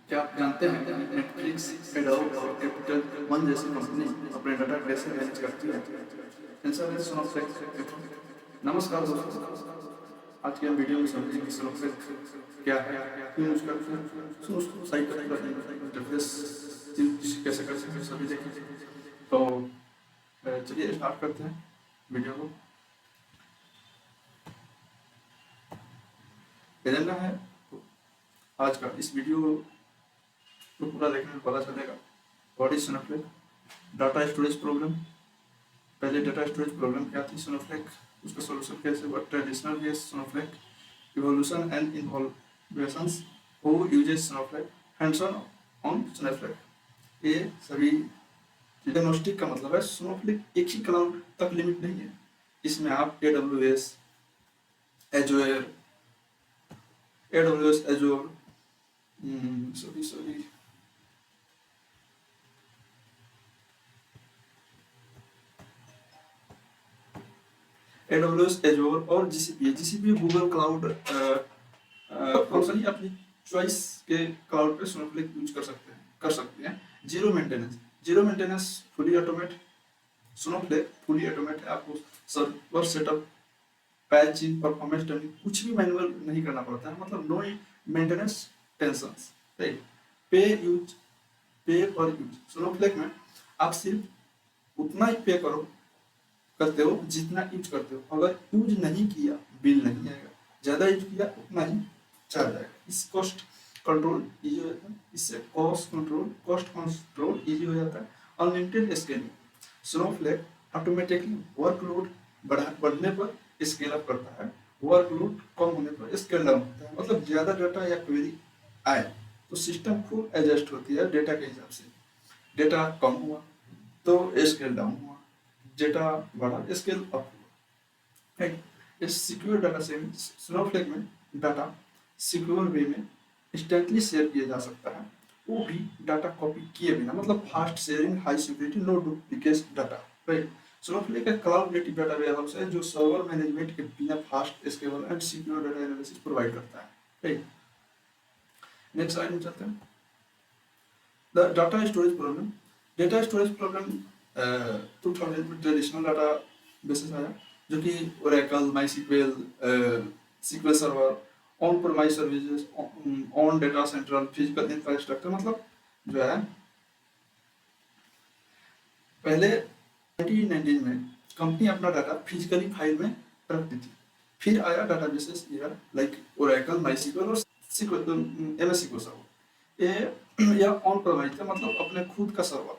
क्या आप जानते हैं कि नेटफ्लिक्स, एडोब और कैपिटल वन जैसी कंपनी अपने डाटा कैसे मैनेज करती है? Answer is Snowflake. नमस्कार दोस्तों, आज के हम वीडियो में समझेंगे कि स्नोफ्लेक क्या है, क्यों यूज करते हैं, उसको साइट का पूरा इंटरफेस कैसे कर सकते हैं, सभी देखेंगे। तो चलिए स्टार्ट करते हैं वीडियो को। एजेंडा है आज का, इस वीडियो को पूरा देखने में पता चलेगा what is Snowflake, data storage problem, पहले डाटा स्टोरेज प्रॉब्लम क्या थी स्नोफ्लेक, उसका सॉल्यूशन कैसे हुआ, traditional way Snowflake, evolution and involutions, who uses Snowflake, hands on Snowflake. ये सभी डायग्नोस्टिक का मतलब है स्नोफ्लेक एक ही क्लाउड तक लिमिट नहीं है, इसमें आप AWS, Azure, sorry AWS, Azure और GCP गूगल क्लाउड अपनी चॉइस के क्लाउड पे स्नोफ्लेक यूज कर सकते हैं। Zero maintenance fully automate, Snowflake fully automate है, आपको server setup, patching, performance tuning कुछ भी मैनुअल नहीं करना पड़ता है, मतलब no maintenance tensions, right. Pay use, pay per use, Snowflake में आप सिर्फ उतना ही पे करते हो जितना यूज करते हो, अगर यूज नहीं किया बिल नहीं आएगा, ज्यादा यूज किया उतना ही चार्ज आएगा। इस कॉस्ट कंट्रोल इजी हो जाता है, इससे कॉस्ट कंट्रोल इजी हो जाता है। Unlimited scaling, Snowflake automatically workload बढ़ने पर स्केल अप करता है, वर्कलोड कम होने पर स्केल डाउन होता है, मतलब ज्यादा डाटा या क्वेरी आए तो सिस्टम खुद एडजस्ट होती है डेटा के हिसाब से। डेटा कम हुआ तो स्केल डाउन हुआ, डेटा बढ़ा स्केल अप हुआ, राइट। इस सिक्योर डाटा शेयरिंग, स्नोफ्लेक में डाटा सिक्योर वे में इंस्टेंटली शेयर किया जा सकता है, वो भी डाटा कॉपी किए बिना, मतलब fast sharing, high security, no duplicate data, right. Snowflake एक क्लाउड नेटिव डाटा वेयरहाउस है जो सर्वर मैनेजमेंट के बिना fast, scalable and secure data analysis provide करता है, राइट। नेक्स्ट स्लाइड में चलते हैं। The data storage problem, data storage problem 2000 में ट्रेडिशनल डाटा बेसिस आया, जो कि Oracle, MySQL, SQL server, on premise services, on data central, physical infrastructure, मतलब जो है पहले 1990 में कंपनी अपना डाटा फिजिकली फाइल में रखती थी, फिर आया डाटा बेसिस लाइक ओरेकल, माईसीक्वेल और MS SQL सर्वर, ये या ऑन प्रेमाइस था, मतलब अपने खुद का सर्वर,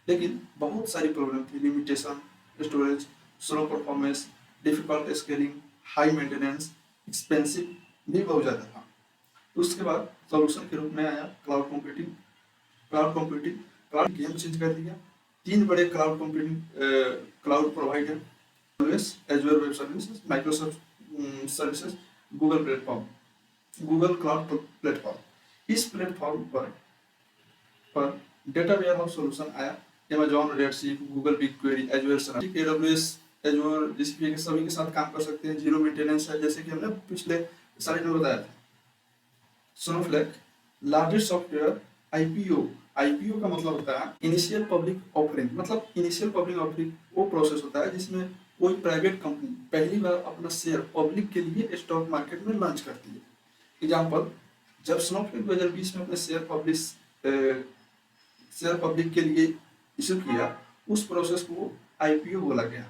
लेकिन बहुत सारी प्रॉब्लम थी, limitation, storage, slow performance, difficult scaling, high maintenance, expensive भी बहुत ज़्यादा था। उसके बाद सॉल्यूशन के रूप में आया cloud computing. Cloud game change कर दिया। तीन बड़े cloud computing cloud provider, एजोर web services, Microsoft services, Google cloud platform. इस प्लेटफॉर्म पर डेटा वेयरहाउस सॉल्यूशन आया, Amazon redshift, Google BigQuery, एजोर synaptic, AWS, एजोर, GCP के सभी के साथ काम कर सकते हैं, जीरो मेंटेनेंस है, जैसे कि हमने पिछले स्लाइड में बताया था। स्नोफ्लेक लार्जेस्ट सॉफ्टवेयर IPO का मतलब होता है इनिशियल पब्लिक ऑफरिंग, मतलब इनिशियल पब्लिक ऑफरिंग वो प्रोसेस होता है जिसमें कोई प्राइवेट कंपनी पहली बार अपना शेयर पब्लिक के लिए स्टॉक मार्केट में लॉन्च करती है। एग्जांपल, जब स्नोफ्लेक 2020 में अपने शेयर पब्लिक के लिए इशू किया, उस प्रोसेस को IPO बोला गया।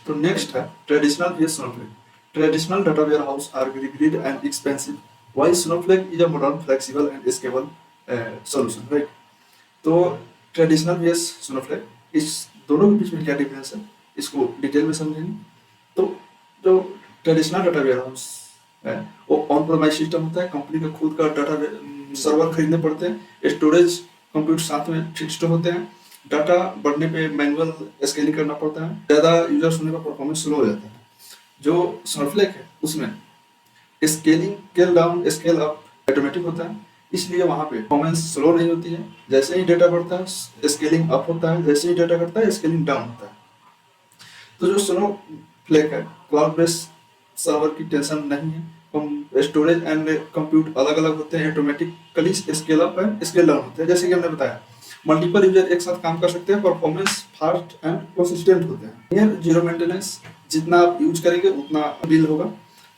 तो नेक्स्ट है traditional way Snowflake. Traditional data warehouse are rigid and expensive, while Snowflake is a modern, flexible and scalable solution, right? तो ट्रेडिशनल वे स्नोफ्लेक, इस दोनों के बीच में क्या डिफरेंस है इसको डिटेल में समझेंगे। तो जो ट्रेडिशनल डाटा वेयरहाउस है वो ऑन प्रेमाइस सिस्टम होता है, कंपनी का खुद का डाटा सर्वर खरीदने पड़ते हैं, स्टोरेज कंप्यूटर साथ में फिक्स्ड होते हैं, डाटा बढ़ने पे मैनुअल स्केलिंग करना पड़ता है, ज़्यादा यूजर्स होने का परफॉर्मेंस स्लो हो जाता है। जो स्नोफ्लेक है उसमें scaling, scale down, scale up automatic होता है, इसलिए वहाँ पे परफॉर्मेंस स्लो नहीं होती है। जैसे ही डेटा बढ़ता है स्केलिंग अप होता है, जैसे ही डेटा घटता है स्केलिंग डाउन होता है। तो जो स्नोफ्लेक है क्लाउड बेस्ड सर्वर की टेंशन नहीं है, स्टोरेज एंड कंप्यूट अलग अलग होते हैं, automatically scale up and scale down होते हैं। जैसे कि हमने बताया मल्टीपल यूजर एक साथ काम कर सकते हैं, परफॉर्मेंस फास्ट एंड कंसिस्टेंट होते हैं। नियर जीरो मेंटेनेंस, जितना आप यूज करेंगे उतना बिल होगा।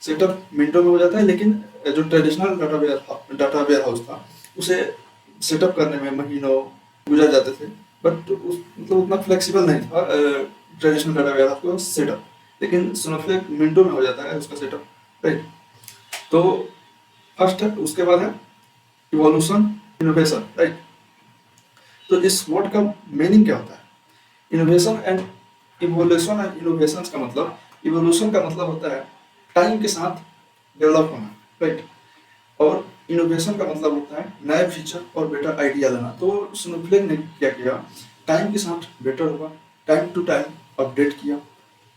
सेटअप मिनटों में हो जाता है, लेकिन जो ट्रेडिशनल डाटा वेयर हाउस था उसे सेटअप करने में महीनों गुजर जाते थे। बट मतलब उतना फ्लेक्सिबल नहीं था ट्रेडिशनल डाटा वेयर हाउस का सेटअप, लेकिन स्नोफ्लेक मिनटों में हो जाता है उसका सेटअप, राइट। तो फर्स्ट है, उसके बाद है इवोल्यूशन इनोवेशन, राइट। तो इस वर्ड का मीनिंग क्या होता है? Innovation and evolution and innovation का मतलब, इवोल्यूशन का मतलब होता है टाइम के साथ डेवलप होना, राइट। और इनोवेशन का मतलब होता है नए फीचर और बेटर आइडिया लाना। तो स्नोफ्लेक ने क्या किया, टाइम के साथ बेटर हुआ, टाइम टू टाइम अपडेट किया,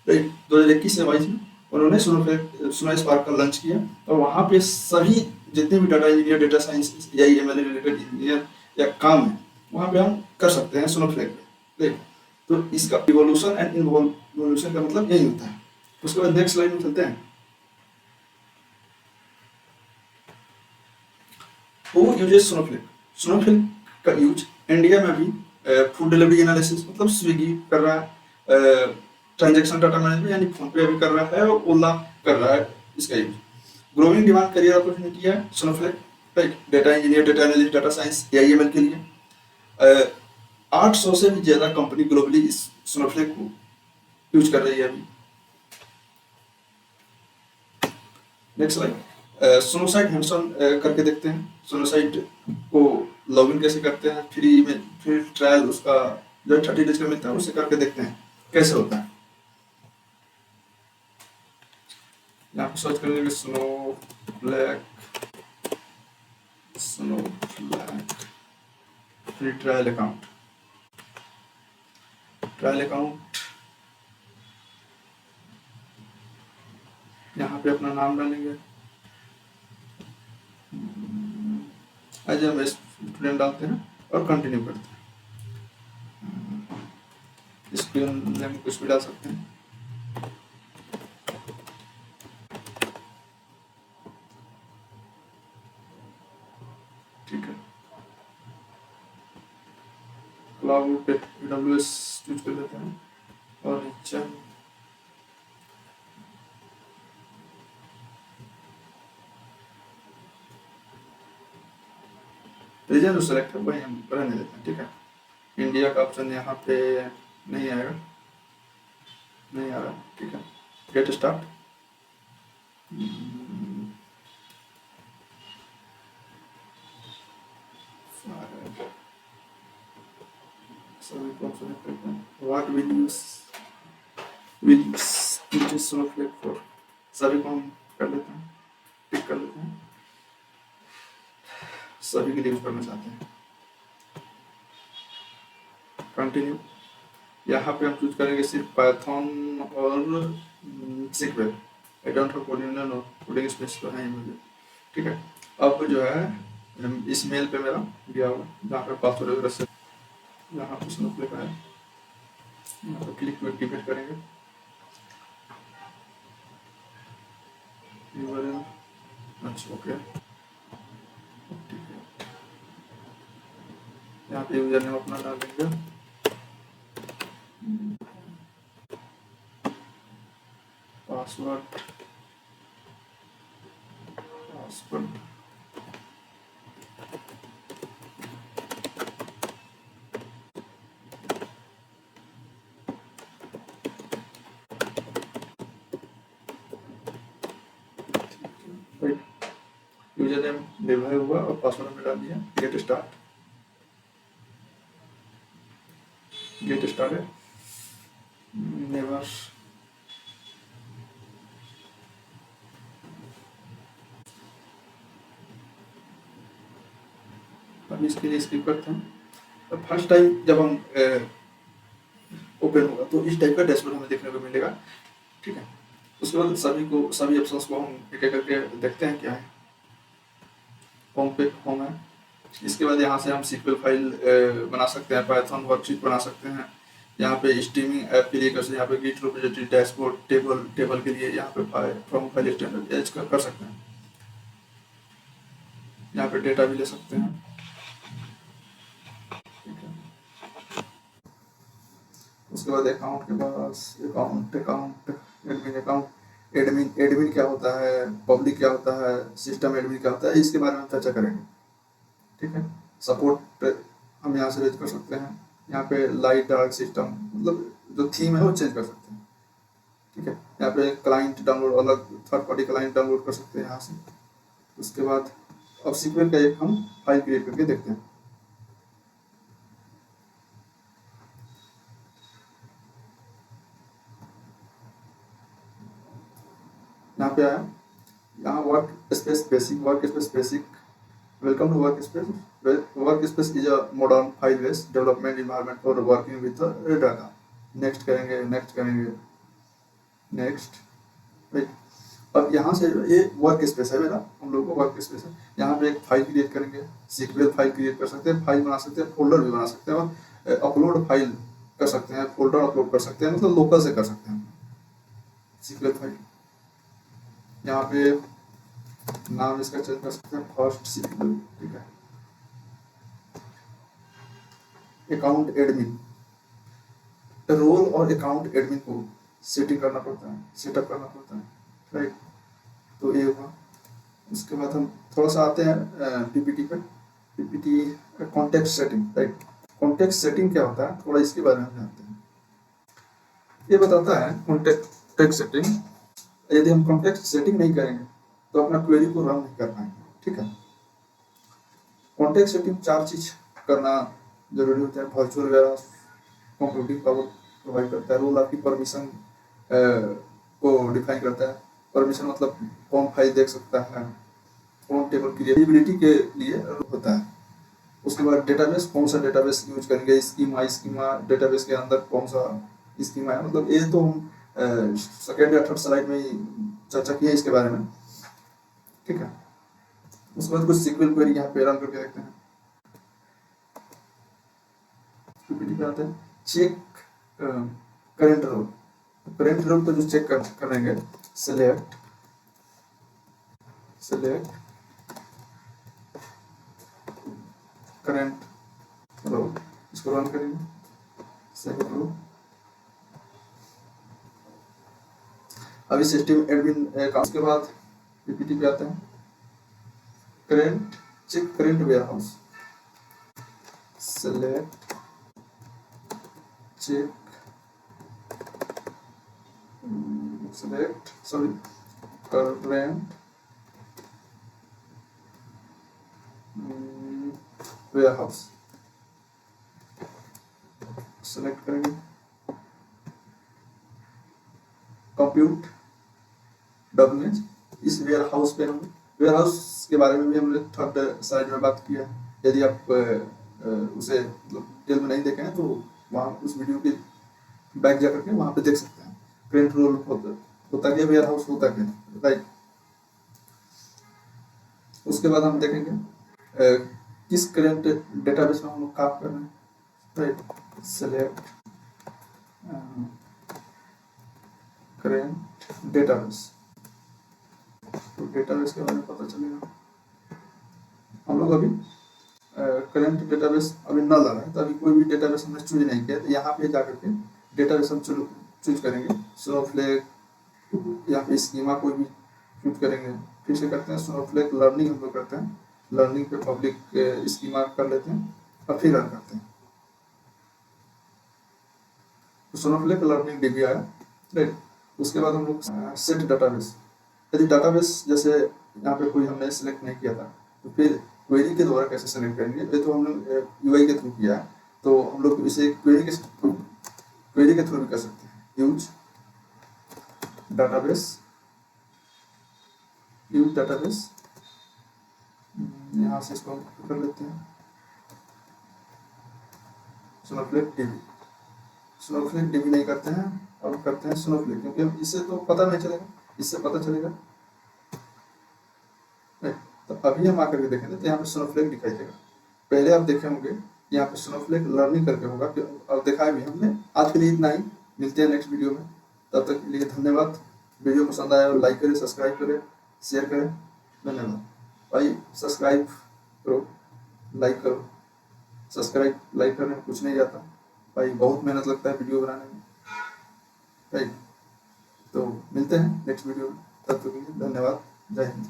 राइट। 2021 से 22 में उन्होंने स्नो स्पार्क का लॉन्च किया, और वहाँ पे सभी जितने भी डाटा इंजीनियर, डेटा साइंस या एमएल रिलेटेड इंजीनियर या काम है वहाँ पे हम कर सकते हैं स्नोफ्लेक पे, राइट। तो इसका इवोल्यूशन एंड इवोल्यूशन का मतलब यही होता है। उसके बाद नेक्स्ट लाइन में चलते हैं। Who uses Snowflake? स्नोफ्लेक का यूज इंडिया में भी फूड डिलीवरी एनालिसिस, मतलब स्विगी कर रहा है, ट्रांजैक्शन डाटा मैनेजमेंट यानी फोन पे भी कर रहा है, और ओला कर रहा है इसका use. Growing demand career opportunity है Snowflake, right. Data engineer, data analyst, data science, AIML के लिए 800 से भी ज्यादा कंपनी ग्लोबली इस स्नोफ्लेक को यूज कर रही है अभी। Next slide, Snowsight hands on करके देखते हैं। सोनोसाइट को लॉगिन कैसे करते हैं, फ्री में फ्री ट्रायल उसका जो 30 डेज का मिलता है, उससे करके देखते हैं कैसे होता है। यहाँ पे सर्च करेंगे Snowflake free trial account, trial account. यहाँ पे अपना नाम डालेंगे, एज हम स्टूडेंट डालते हैं और कंटिन्यू करते हैं। स्क्रीन नेम कुछ भी डाल सकते हैं। ठीक है, क्लाउड पे AWS यूज कर लेते हैं, और नीचे रीजन जो सेलेक्ट है वही हम रहने देते हैं, ठीक है। इंडिया का ऑप्शन यहाँ पे नहीं आएगा, नहीं आ रहा, ठीक है। गेट स्टार्ट, सभी को सेलेक्ट करते हैं। What will use Snowflake for, सभी को हम कर लेते हैं, टिक कर लेते हैं, सभी के लिए यूज करना चाहते हैं। कंटिन्यू, यहाँ पे हम चूज करेंगे सिर्फ पाइथन और sequel. I don't have coding, no coding space तो है मुझे, ठीक है। अब जो है इस मेल पे मेरा दिया हुआ जहाँ पे पासवर्ड वगैरह से, यहाँ पे स्नोफ्लेक आया, यहाँ पे क्लिक टू एक्टिवेट करेंगे। अच्छा ओके, ठीक है। यहाँ पे यूजर नेम अपना डाल देंगे, पासवर्ड यूजर नेम डिवाइड हुआ और पासवर्ड में डाल दिया। गेट स्टार्टेड नेवर, अब इसके लिए स्किप करते हैं। तो फर्स्ट टाइम जब हम ओपन होगा तो इस टाइप का डैशबोर्ड हमें देखने को मिलेगा, ठीक है। उसके बाद सभी ऑप्शंस को हम एक एक करके देखते हैं क्या है। होम पे होम है, इसके बाद यहाँ से हम सीक्वल फाइल बना सकते हैं, पाइथन वर्कशीट बना सकते हैं। यहाँ पे स्ट्रीमिंग ऐप के लिए यहाँ पे गिट रिपोजिटरी, डैशबोर्ड, टेबल के लिए यहाँ पे फ्रॉम फाइल स्टैंडर्ड कर सकते हैं। यहाँ पे डेटा भी ले सकते हैं। ठीक है, उसके बाद अकाउंट के पास account account admin account admin admin क्या होता है, पब्लिक क्या होता है, सिस्टम एडमिन क्या होता है, इसके बारे में हम चर्चा करेंगे। ठीक है, सपोर्ट हम यहाँ से रेज कर सकते हैं। यहाँ पे लाइट डार्क सिस्टम मतलब जो थीम है वो चेंज कर सकते हैं। ठीक है, यहाँ पे क्लाइंट डाउनलोड अलग थर्ड पार्टी क्लाइंट डाउनलोड कर सकते हैं यहाँ से। उसके बाद अब सीक्वल का एक हम फाइल क्रिएट करके देखते हैं। यहाँ पे आया, यहाँ work space basic welcome to work space is a modern file based development environment for working with data. Next करेंगे नेक्स्ट। अब यहाँ से ये वर्क स्पेस है मेरा, हम लोग को वर्क स्पेस है। यहाँ पे एक फाइल क्रिएट करेंगे, सीक्वल फाइल क्रिएट कर सकते हैं, फाइल बना सकते हैं, फोल्डर भी बना सकते हैं, और अपलोड फाइल कर सकते हैं, फोल्डर अपलोड कर सकते हैं, मतलब लोकल से कर सकते हैं सीक्वल फाइल। यहाँ पे नाम इसका चेंज कर सकते हैं, फर्स्ट सीक्वल। ठीक है, अकाउंट एडमिन, रोल और अकाउंट एडमिन को सेटिंग करना पड़ता है, सेटअप करना पड़ता है। राइट, तो ये हुआ। उसके बाद हम थोड़ा सा आते हैं पीपीटी पे। PPT context setting. Right, context setting क्या होता है, थोड़ा इसके बारे में जानते हैं। ये बताता है कॉन्टेक्स्ट सेटिंग, यदि हम कॉन्टेक्स्ट सेटिंग नहीं करेंगे तो अपना क्वेरी को रन नहीं कर पाएंगे। ठीक है, कॉन्टेक्स्ट सेटिंग 4 चीज करना जरूरी होता है। Virtual warehouse computing power provide करता है, रोल आपकी परमिशन को डिफाइन करता है। परमिशन मतलब कौन फाइल देख सकता है, कौन टेबल क्रिएटिविटी के लिए होता है। उसके बाद डेटाबेस, कौन सा डेटाबेस यूज करेंगे, स्कीमा डेटाबेस के अंदर कौन सा स्कीमा है, मतलब ये तो हम सेकेंड या थर्ड स्लाइड में ही चर्चा की है इसके बारे में। ठीक है, उसके बाद कुछ सीक्वल क्वेरी यहाँ पे रन करके देखते हैं। पीपीटी पे आते हैं, check current role. Current role को जो चेक करेंगे, सिलेक्ट करंट रोल, इसको रन करेंगे, सेव रो। अभी सिस्टम एडमिन अकाउंट के बाद पीपीटी पे आते हैं, current check current warehouse, select check current warehouse select करेंगे। कंप्यूट डॉक्यूमेंट्स, इस वेयरहाउस पे हम वेयरहाउस के बारे में भी हमने थर्ड स्लाइड में बात किया है। यदि आप उसे डिटेल में नहीं देखे हैं तो वहाँ उस वीडियो के बैक जा करके वहाँ पे देख सकते हैं। करंट रोल होता क्या, वेयरहाउस होता क्या। राइट, उसके बाद हम देखेंगे किस करंट डेटाबेस में हम लोग काम कर रहे हैं। राइट, सेलेक्ट करंट डेटाबेस, तो डेटाबेस के बारे में पता चलेगा। हम लोग अभी करंट डेटाबेस अभी न लगा है, तो अभी कोई भी डेटाबेस हमने चूज नहीं किया, तो यहाँ पे जाकर के डेटाबेस हम चूज करेंगे। स्नोफ्लेक, यहाँ पे स्कीमा कोई भी चूज करेंगे। फिर से करते हैं स्नोफ्लेक लर्निंग, हम लोग करते हैं लर्निंग पे पब्लिक स्कीमा कर लेते हैं और फिर रन करते हैं। तो स्नोफ्लेक लर्निंग डीबी आया। राइट, उसके बाद हम लोग सेट डाटाबेस, यदि डाटाबेस जैसे यहाँ पे कोई हमने सिलेक्ट नहीं किया था तो फिर क्वेरी के द्वारा कैसे सेलेक्ट करेंगे। ये तो हम लोग यूआई के थ्रू किया है, तो हम लोग इसे क्वेरी के थ्रू भी कर सकते हैं। यूज डाटाबेस यहाँ से इसको कर लेते हैं स्नोफ्लेक डीबी नहीं करते हैं, और करते हैं स्नोफ्लेक, क्योंकि इससे तो पता नहीं चलेगा, इससे पता चलेगा। तो अभी हम आकर के देखेंगे तो यहाँ पे स्नोफ्लेक दिखाई देगा। पहले आप देखे होंगे यहाँ पे स्नोफ्लेक लर्निंग करके होगा, अब दिखाया भी हमने। आज के लिए इतना ही, मिलते हैं नेक्स्ट वीडियो में, तब तक के लिए धन्यवाद। वीडियो पसंद आया और लाइक करें, सब्सक्राइब करें, शेयर करें। धन्यवाद। भाई सब्सक्राइब करो, लाइक करो। सब्सक्राइब लाइक करने में कुछ नहीं जाता भाई, बहुत मेहनत लगता है वीडियो बनाने में। राइट, तो मिलते हैं नेक्स्ट वीडियो में, तब तक के लिए धन्यवाद, जय हिंद।